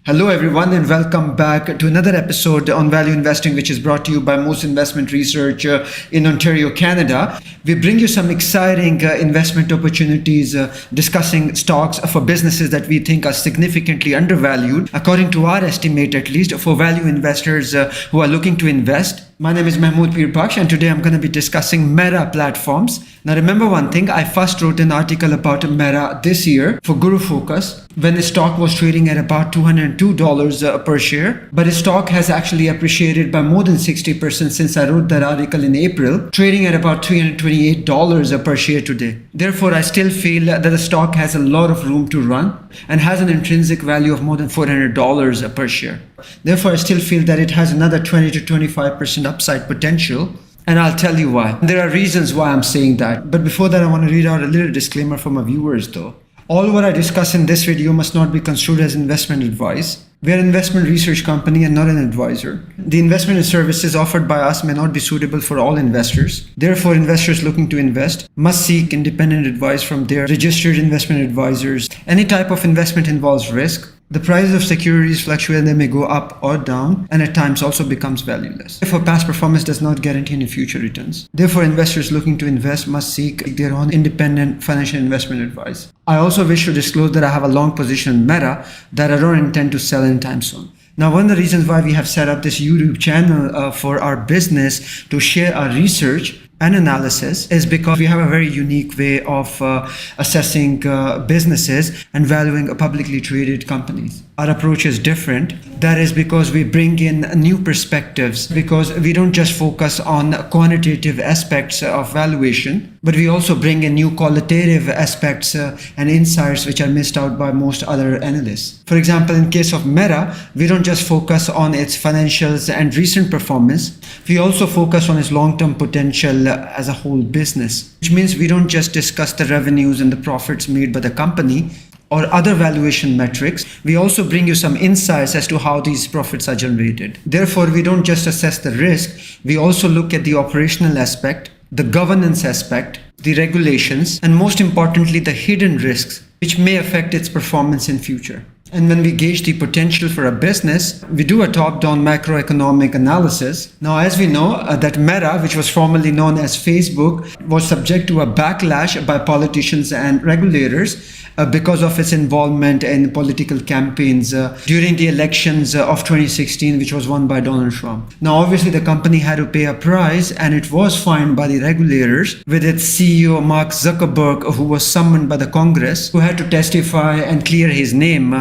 Hello everyone and welcome back to another episode on value investing, which is brought to you by Moat Investment Research in Ontario, Canada. We bring you some exciting investment opportunities discussing stocks for businesses that we think are significantly undervalued, according to our estimate at least, for value investors who are looking to invest. My name is Mehmood P Bakhsh and today I'm going to be discussing Meta platforms. Now remember one thing, I first wrote an article about Meta this year for Guru Focus when the stock was trading at about $202 per share. But the stock has actually appreciated by more than 60% since I wrote that article in April, trading at about $328 per share today. Therefore, I still feel that the stock has a lot of room to run and has an intrinsic value of more than $400 per share. Therefore, I still feel that it has another 20 to 25% upside potential. And I'll tell you why. There are reasons why I'm saying that. But before that, I want to read out a little disclaimer for my viewers though. All what I discuss in this video must not be construed as investment advice. We are an investment research company and not an advisor. The investment and services offered by us may not be suitable for all investors. Therefore, investors looking to invest must seek independent advice from their registered investment advisors. Any type of investment involves risk. The prices of securities fluctuate and they may go up or down and at times also becomes valueless. Therefore, past performance does not guarantee any future returns. Therefore, investors looking to invest must seek their own independent financial investment advice. I also wish to disclose that I have a long position in Meta that I don't intend to sell anytime soon. Now, one of the reasons why we have set up this YouTube channel for our business to share our research and analysis is because we have a very unique way of assessing businesses and valuing publicly traded companies. Our approach is different. That is because we bring in new perspectives, because we don't just focus on quantitative aspects of valuation, but we also bring in new qualitative aspects and insights which are missed out by most other analysts. For example, in case of Meta, we don't just focus on its financials and recent performance, we also focus on its long-term potential as a whole business, which means we don't just discuss the revenues and the profits made by the company or other valuation metrics. We also bring you some insights as to how these profits are generated. Therefore, we don't just assess the risk, we also look at the operational aspect, the governance aspect, the regulations, and most importantly, the hidden risks which may affect its performance in future. And when we gauge the potential for a business, we do a top-down macroeconomic analysis. Now, as we know, that Meta, which was formerly known as Facebook, was subject to a backlash by politicians and regulators because of its involvement in political campaigns during the elections of 2016, which was won by Donald Trump. Now, obviously, the company had to pay a price and it was fined by the regulators, with its CEO, Mark Zuckerberg, who was summoned by the Congress, who had to testify and clear his name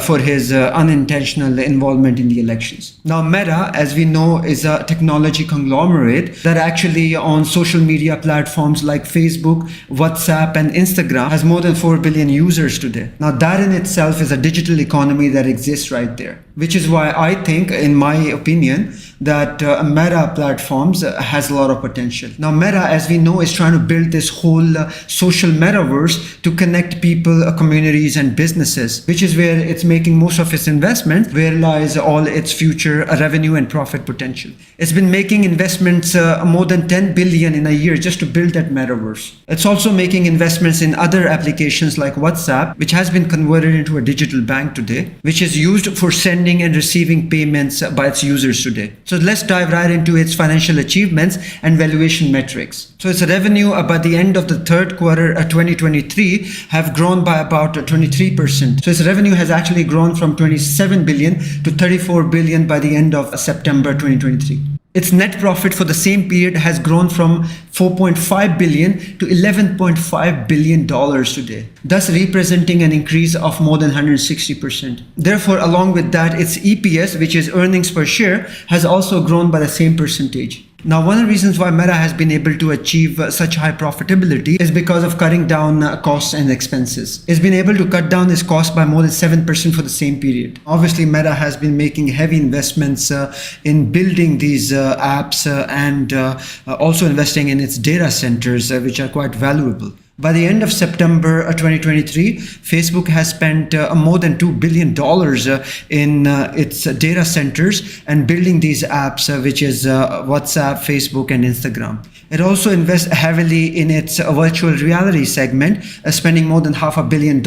for his unintentional involvement in the elections. Now, Meta, as we know, is a technology conglomerate that actually on social media platforms like Facebook, WhatsApp, and Instagram has more than 4 billion users today. Now, that in itself is a digital economy that exists right there, which is why I think, in my opinion, that Meta platforms has a lot of potential. Now, Meta, as we know, is trying to build this whole social metaverse to connect people, communities, and businesses, which is where it's making most of its investment, where lies all its future revenue and profit potential. It's been making investments more than 10 billion in a year just to build that metaverse. It's also making investments in other applications like WhatsApp, which has been converted into a digital bank today, which is used for sending and receiving payments by its users today. So let's dive right into its financial achievements and valuation metrics. So its revenue by the end of the third quarter 2023 have grown by about 23%. So its revenue has actually grown from 27 billion to 34 billion by the end of September 2023. Its net profit for the same period has grown from 4.5 billion to $11.5 billion today, thus representing an increase of more than 160%. Therefore, along with that, its EPS, which is earnings per share, has also grown by the same percentage. Now, one of the reasons why Meta has been able to achieve such high profitability is because of cutting down costs and expenses. It's been able to cut down its cost by more than 7% for the same period. Obviously, Meta has been making heavy investments in building these apps and also investing in its data centers, which are quite valuable. By the end of September 2023, Facebook has spent more than $2 billion in its data centers and building these apps, which is WhatsApp, Facebook, and Instagram. It also invests heavily in its virtual reality segment, spending more than $500 million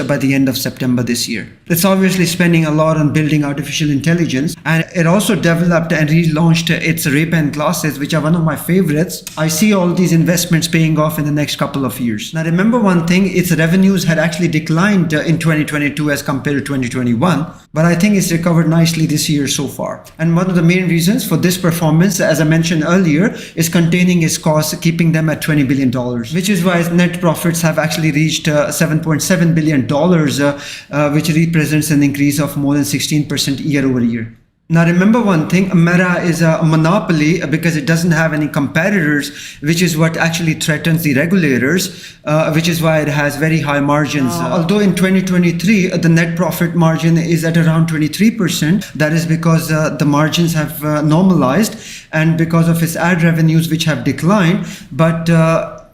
by the end of September this year. It's obviously spending a lot on building artificial intelligence, and it also developed and relaunched its Ray-Ban glasses, which are one of my favorites. I see all these investments paying off in the next couple of years. Now remember one thing, its revenues had actually declined in 2022 as compared to 2021, but I think it's recovered nicely this year so far. And one of the main reasons for this performance, as I mentioned earlier, is containing its costs, keeping them at $20 billion, which is why its net profits have actually reached $7.7 billion, which represents an increase of more than 16% year over year. Now remember one thing, Meta is a monopoly because it doesn't have any competitors, which is what actually threatens the regulators, which is why it has very high margins. Although in 2023, the net profit margin is at around 23%, that is because the margins have normalized and because of its ad revenues which have declined, but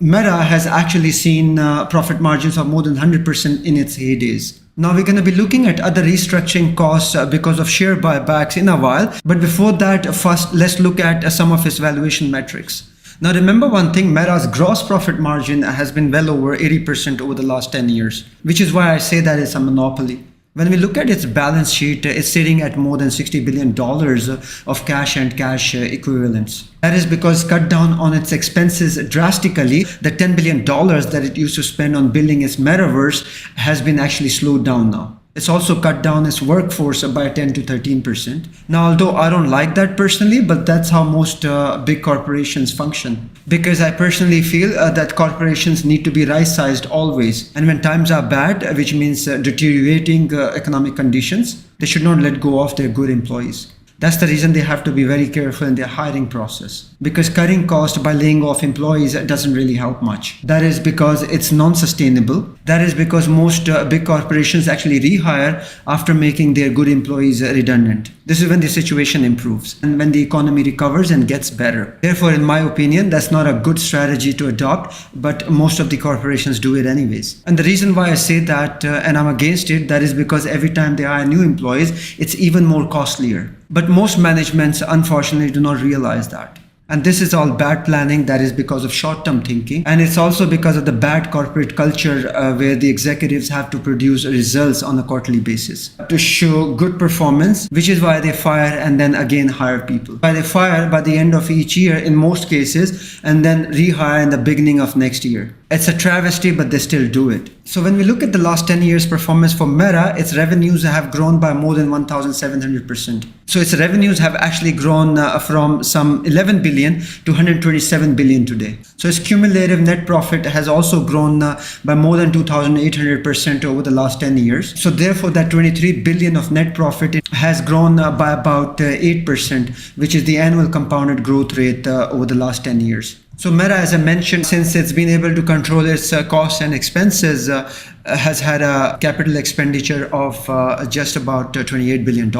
Meta has actually seen profit margins of more than 100% in its heydays. Now we're going to be looking at other restructuring costs because of share buybacks in a while. But before that, first let's look at some of its valuation metrics. Now remember one thing, Meta's gross profit margin has been well over 80% over the last 10 years, which is why I say that it's a monopoly. When we look at its balance sheet, it's sitting at more than $60 billion of cash and cash equivalents. That is because it cut down on its expenses drastically. The $10 billion that it used to spend on building its Metaverse has been actually slowed down now. It's also cut down its workforce by 10 to 13%. Now, although I don't like that personally, but that's how most big corporations function. Because I personally feel that corporations need to be right-sized always. And when times are bad, which means deteriorating economic conditions, they should not let go of their good employees. That's the reason they have to be very careful in their hiring process. Because cutting costs by laying off employees doesn't really help much. That is because it's non-sustainable. That is because most big corporations actually rehire after making their good employees redundant. This is when the situation improves and when the economy recovers and gets better. Therefore, in my opinion, that's not a good strategy to adopt, but most of the corporations do it anyways. And the reason why I say that and I'm against it, that is because every time they hire new employees, it's even more costlier. But most managements, unfortunately, do not realize that. And this is all bad planning. That is because of short-term thinking. And it's also because of the bad corporate culture where the executives have to produce results on a quarterly basis to show good performance, which is why they fire and then again hire people. Why they fire by the end of each year in most cases and then rehire in the beginning of next year. It's a travesty, but they still do it. So when we look at the last 10 years performance for Meta, its revenues have grown by more than 1,700%. So its revenues have actually grown from some 11 billion to 127 billion today. So its cumulative net profit has also grown by more than 2,800% over the last 10 years. So therefore that 23 billion of net profit has grown by about 8%, which is the annual compounded growth rate over the last 10 years. So Meta, as I mentioned, since it's been able to control its costs and expenses, has had a capital expenditure of just about $28 billion,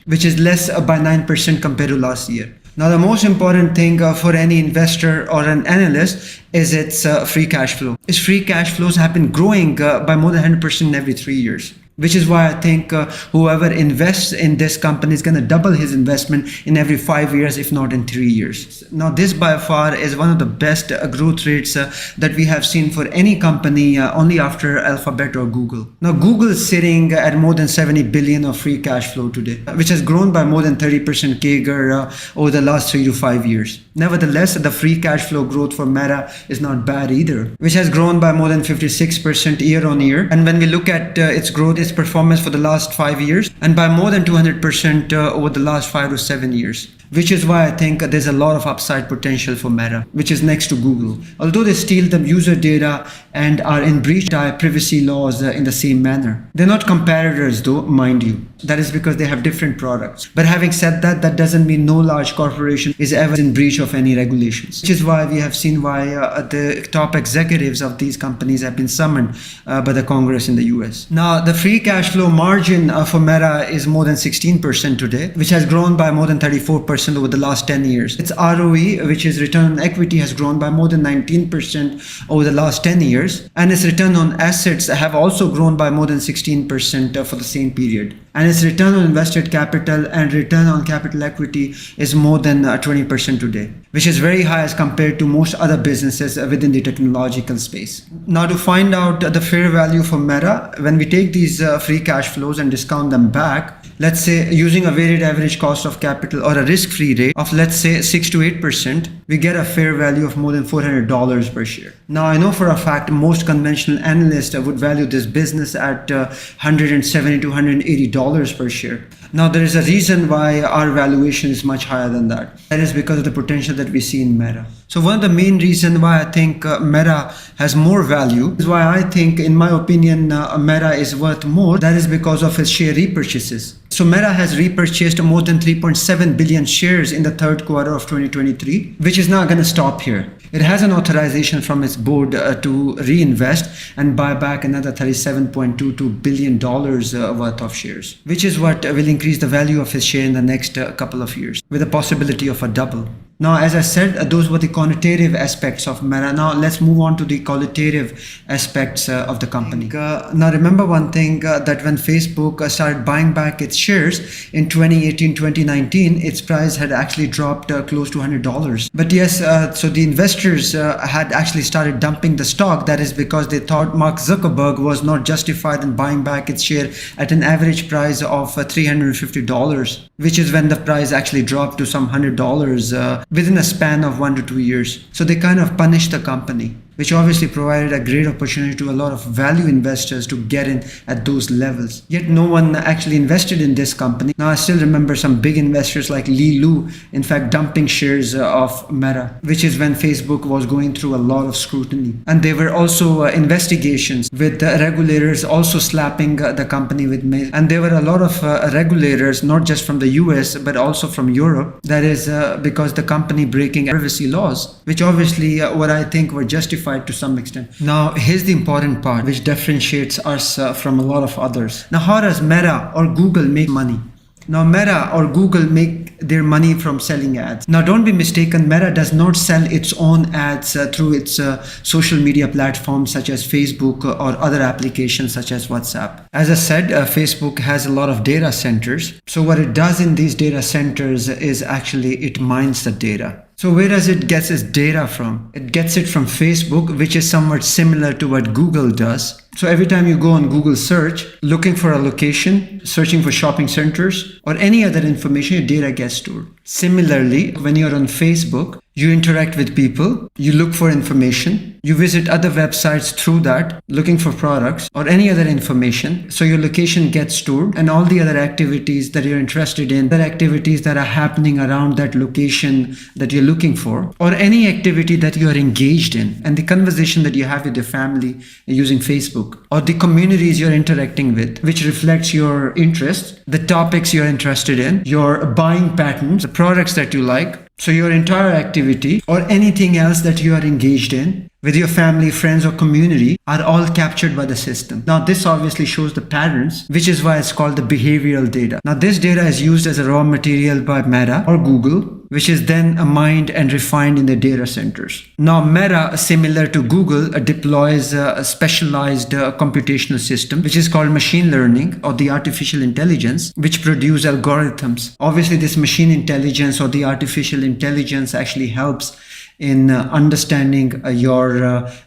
which is less by 9% compared to last year. Now, the most important thing for any investor or an analyst is its free cash flow. Its free cash flows have been growing by more than 100% every 3 years. Which is why I think whoever invests in this company is going to double his investment in every 5 years, if not in 3 years. Now, this by far is one of the best growth rates that we have seen for any company only after Alphabet or Google. Now, Google is sitting at more than 70 billion of free cash flow today, which has grown by more than 30% CAGR over the last 3 to 5 years. Nevertheless, the free cash flow growth for Meta is not bad either, which has grown by more than 56% year on year. And when we look at its growth, its performance for the last 5 years, and by more than 200% over the last 5 to 7 years. Which is why I think there's a lot of upside potential for Meta, which is next to Google. Although they steal the user data and are in breach of privacy laws in the same manner. They're not competitors though, mind you. That is because they have different products. But having said that, that doesn't mean no large corporation is ever in breach of any regulations. Which is why we have seen why the top executives of these companies have been summoned by the Congress in the US. Now, the free cash flow margin for Meta is more than 16% today, which has grown by more than 34% 24% over the last 10 years. Its ROE, which is return on equity, has grown by more than 19% over the last 10 years. And its return on assets have also grown by more than 16% for the same period. And its return on invested capital and return on capital equity is more than 20% today, which is very high as compared to most other businesses within the technological space. Now, to find out the fair value for Meta, when we take these free cash flows and discount them back, let's say using a weighted average cost of capital or a risk-free rate of, let's say, 6 to 8%, we get a fair value of more than $400 per share. Now, I know for a fact most conventional analysts would value this business at $170 to $180 per share. Now, there is a reason why our valuation is much higher than that. That is because of the potential that we see in Meta. So one of the main reasons why I think Meta has more value is why I think, in my opinion, Meta is worth more. That is because of its share repurchases. So Meta has repurchased more than 3.7 billion shares in the third quarter of 2023, which is not going to stop here. It has an authorization from its board to reinvest and buy back another $37.22 billion worth of shares, which is what will increase the value of its share in the next couple of years, with a possibility of a double. Now, as I said, those were the quantitative aspects of Meta. Now, let's move on to the qualitative aspects of the company. Now, remember one thing, that when Facebook started buying back its shares in 2018-2019, its price had actually dropped close to $100. But yes, so the investors had actually started dumping the stock. That is because they thought Mark Zuckerberg was not justified in buying back its share at an average price of $350, which is when the price actually dropped to some $100 within a span of 1 to 2 years. So they kind of punished the company, which obviously provided a great opportunity to a lot of value investors to get in at those levels. Yet no one actually invested in this company. Now, I still remember some big investors like Li Lu, in fact, dumping shares of Meta, which is when Facebook was going through a lot of scrutiny. And there were also investigations with the regulators also slapping the company with mail. And there were a lot of regulators, not just from the US, but also from Europe. That is because the company breaking privacy laws, which obviously what I think were justified to some extent. Now, here's the important part which differentiates us from a lot of others. Now, how does Meta or Google make money? Now, Meta or Google make their money from selling ads. Now, don't be mistaken, Meta does not sell its own ads through its social media platforms such as Facebook or other applications such as WhatsApp. As I said, Facebook has a lot of data centers. So what it does in these data centers is actually it mines the data. So where does it get its data from? It gets it from Facebook, which is somewhat similar to what Google does. So every time you go on Google search, looking for a location, searching for shopping centers, or any other information, your data gets stored. Similarly, when you're on Facebook, you interact with people, you look for information, you visit other websites through that, looking for products or any other information. So your location gets stored, and all the other activities that you're interested in, the activities that are happening around that location that you're looking for, or any activity that you are engaged in, and the conversation that you have with your family using Facebook, or the communities you're interacting with, which reflects your interests, the topics you're interested in, your buying patterns, the products that you like. So your entire activity or anything else that you are engaged in with your family, friends, or community are all captured by the system. Now, this obviously shows the patterns, which is why it's called the behavioral data. Now, this data is used as a raw material by Meta or Google, which is then mined and refined in the data centers. Now, Meta, similar to Google, deploys a specialized computational system, which is called machine learning or the artificial intelligence, which produce algorithms. Obviously, this machine intelligence or the artificial intelligence actually helps in understanding your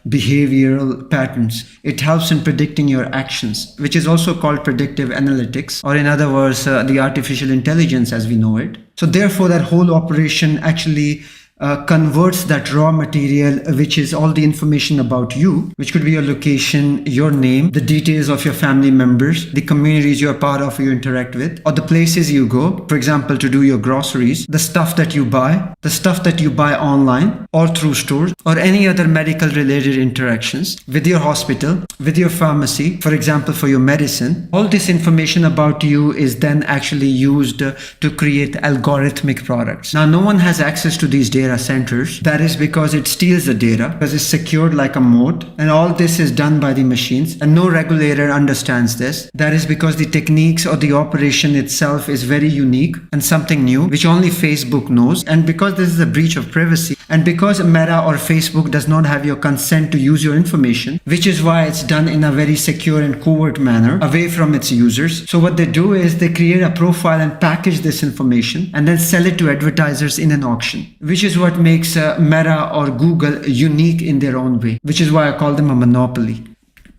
behavioral patterns. It helps in predicting your actions, which is also called predictive analytics, or in other words, the artificial intelligence as we know it. So therefore, that whole operation actually converts that raw material, which is all the information about you, which could be your location, your name, the details of your family members, the communities you're part of, you interact with, or the places you go, for example, to do your groceries, the stuff that you buy online or through stores, or any other medical related interactions with your hospital, with your pharmacy, for example, for your medicine. All this information about you is then actually used to create algorithmic products. Now, no one has access to these data data centers. That is because it steals the data, because it's secured like a moat, and all this is done by the machines, and no regulator understands this. That is because the techniques or the operation itself is very unique and something new, which only Facebook knows, and because this is a breach of privacy, and because Meta or Facebook does not have your consent to use your information, which is why it's done in a very secure and covert manner away from its users. So what they do is they create a profile and package this information and then sell it to advertisers in an auction, which is what makes Meta or Google unique in their own way, which is why I call them a monopoly.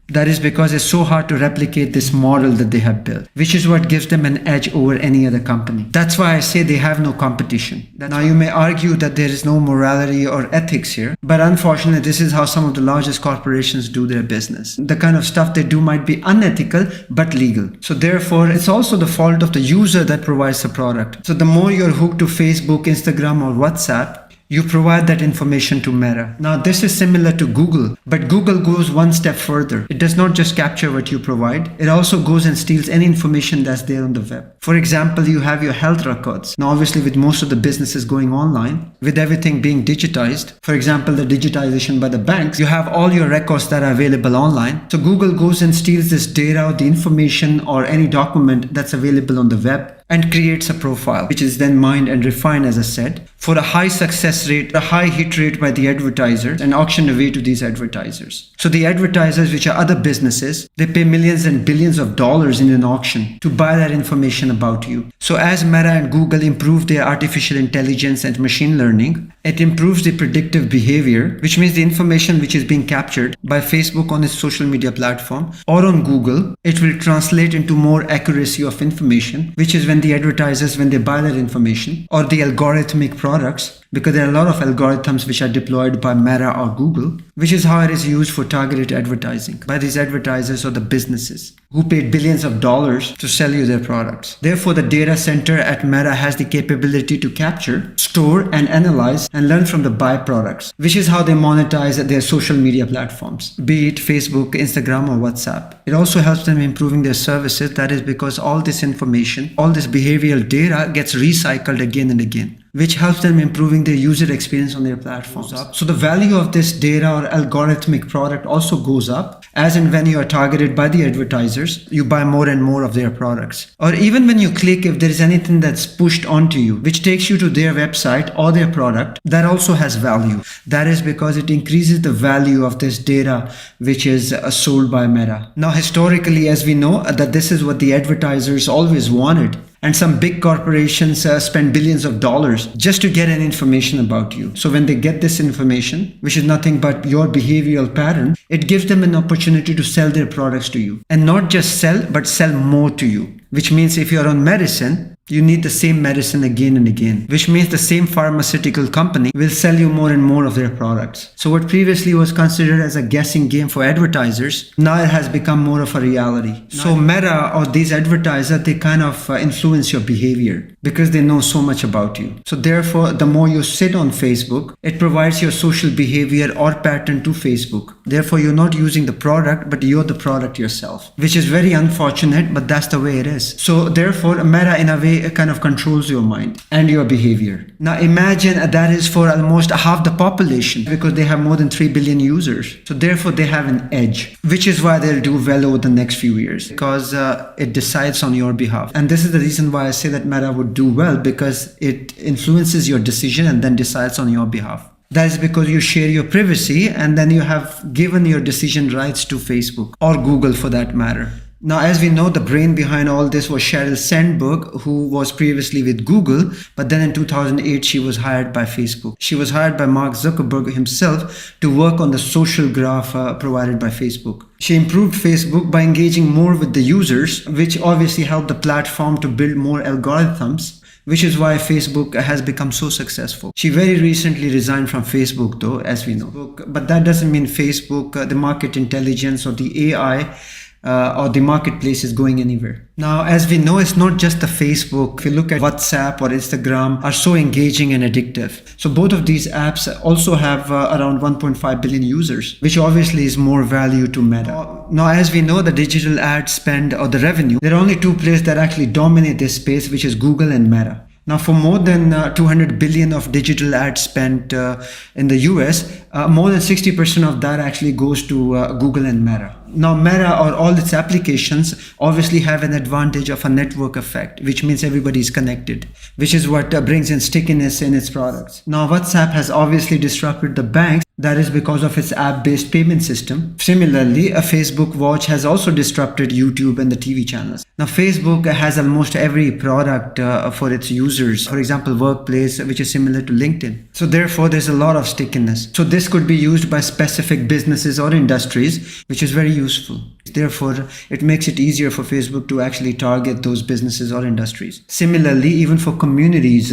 That is because it's so hard to replicate this model that they have built, which is what gives them an edge over any other company. That's why I say they have no competition. Now you may argue that there is no morality or ethics here, but unfortunately this is how some of the largest corporations do their business. The kind of stuff they do might be unethical but legal. So therefore it's also the fault of the user that provides the product. So the more you're hooked to Facebook, Instagram or WhatsApp, you provide that information to Meta. Now this is similar to Google, but Google goes one step further. It does not just capture what you provide, it also goes and steals any information that's there on the web. For example, you have your health records. Now obviously with most of the businesses going online, with everything being digitized, for example the digitization by the banks, you have all your records that are available online. So Google goes and steals this data or the information or any document that's available on the web and creates a profile, which is then mined and refined, as I said, for a high success rate, a high hit rate by the advertisers, and auctioned away to these advertisers. So the advertisers, which are other businesses, they pay millions and billions of dollars in an auction to buy that information about you. So as Meta and Google improve their artificial intelligence and machine learning, it improves the predictive behavior, which means the information which is being captured by Facebook on its social media platform or on Google, it will translate into more accuracy of information, which is when the advertisers, when they buy that information, or the algorithmic products, because there are a lot of algorithms which are deployed by Meta or Google, which is how it is used for targeted advertising by these advertisers or the businesses who paid billions of dollars to sell you their products. Therefore, the data center at Meta has the capability to capture, store, and analyze and learn from the byproducts, which is how they monetize their social media platforms, be it Facebook, Instagram, or WhatsApp. It also helps them improving their services. That is because all this information, all this behavioral data gets recycled again and again, which helps them improving their user experience on their platforms. So the value of this data or algorithmic product also goes up, as in when you are targeted by the advertisers, you buy more and more of their products. Or even when you click, if there is anything that's pushed onto you, which takes you to their website or their product, that also has value. That is because it increases the value of this data, which is sold by Meta. Now, historically, as we know, that this is what the advertisers always wanted. And some big corporations spend billions of dollars just to get an information about you. So when they get this information, which is nothing but your behavioral pattern, it gives them an opportunity to sell their products to you. And not just sell, but sell more to you. Which means if you're on medicine, you need the same medicine again and again, which means the same pharmaceutical company will sell you more and more of their products. So what previously was considered as a guessing game for advertisers, now it has become more of a reality. So Meta or these advertisers, they kind of influence your behavior because they know so much about you. So therefore, the more you sit on Facebook, it provides your social behavior or pattern to Facebook. Therefore, you're not using the product, but you're the product yourself, which is very unfortunate, but that's the way it is. So therefore, Meta in a way kind of controls your mind and your behavior. Now imagine that is for almost half the population, because they have more than 3 billion users. So therefore they have an edge, which is why they'll do well over the next few years, because it decides on your behalf. And this is the reason why I say that Meta would do well, because it influences your decision and then decides on your behalf. That is because you share your privacy and then you have given your decision rights to Facebook or Google for that matter. Now, as we know, the brain behind all this was Sheryl Sandberg, who was previously with Google, but then in 2008, she was hired by Facebook. She was hired by Mark Zuckerberg himself to work on the social graph provided by Facebook. She improved Facebook by engaging more with the users, which obviously helped the platform to build more algorithms, which is why Facebook has become so successful. She very recently resigned from Facebook though, as we know. But that doesn't mean Facebook, the market intelligence or the AI or the marketplace is going anywhere. Now, as we know, it's not just the Facebook. If you look at WhatsApp or Instagram, are so engaging and addictive. So both of these apps also have around 1.5 billion users, which obviously is more value to Meta. Now, as we know, the digital ad spend or the revenue, there are only two players that actually dominate this space, which is Google and Meta. Now, for more than 200 billion of digital ad spent in the US, more than 60% of that actually goes to Google and Meta. Now, Meta or all its applications obviously have an advantage of a network effect, which means everybody is connected, which is what brings in stickiness in its products. Now, WhatsApp has obviously disrupted the banks. That is because of its app-based payment system. Similarly, a Facebook Watch has also disrupted YouTube and the TV channels. Now, Facebook has almost every product for its users. For example, Workplace, which is similar to LinkedIn. So therefore, there's a lot of stickiness. So this could be used by specific businesses or industries, which is very useful. Therefore, it makes it easier for Facebook to actually target those businesses or industries. Similarly, even for communities,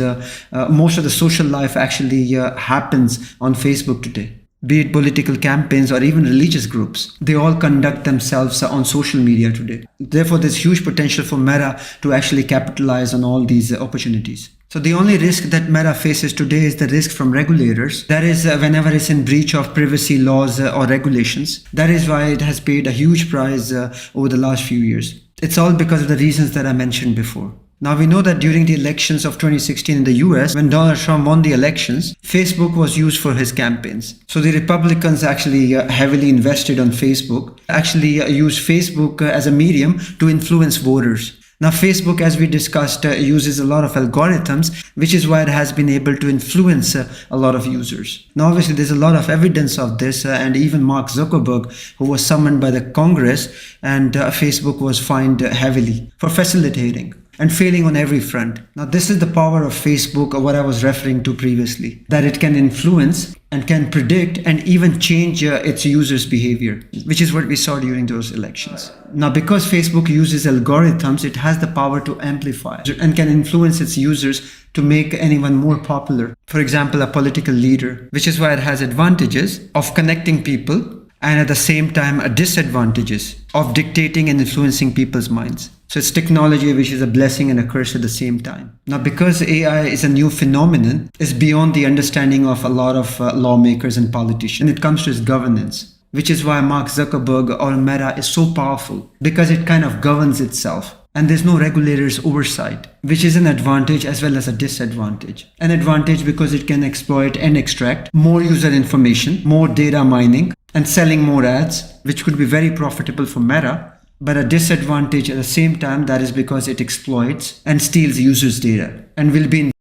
most of the social life actually happens on Facebook today. Be it political campaigns or even religious groups, they all conduct themselves on social media today. Therefore, there's huge potential for Meta to actually capitalize on all these opportunities. So the only risk that Meta faces today is the risk from regulators. That is, whenever it's in breach of privacy laws or regulations. That is why it has paid a huge price over the last few years. It's all because of the reasons that I mentioned before. Now, we know that during the elections of 2016 in the US, when Donald Trump won the elections, Facebook was used for his campaigns. So the Republicans actually heavily invested on Facebook, actually used Facebook as a medium to influence voters. Now, Facebook, as we discussed, uses a lot of algorithms, which is why it has been able to influence a lot of users. Now, obviously, there's a lot of evidence of this, and even Mark Zuckerberg, who was summoned by the Congress, and Facebook was fined heavily for facilitating and failing on every front. Now, this is the power of Facebook, or what I was referring to previously, that it can influence and can predict and even change its users' behavior, which is what we saw during those elections. Now, because Facebook uses algorithms, it has the power to amplify and can influence its users to make anyone more popular. For example, a political leader, which is why it has advantages of connecting people and at the same time disadvantages of dictating and influencing people's minds. So it's technology which is a blessing and a curse at the same time. Now, because AI is a new phenomenon, it's beyond the understanding of a lot of lawmakers and politicians. And it comes to its governance, which is why Mark Zuckerberg or Meta is so powerful, because it kind of governs itself. And there's no regulators' oversight, which is an advantage as well as a disadvantage. An advantage because it can exploit and extract more user information, more data mining, and selling more ads, which could be very profitable for Meta. But a disadvantage at the same time, that is because it exploits and steals users' data and will be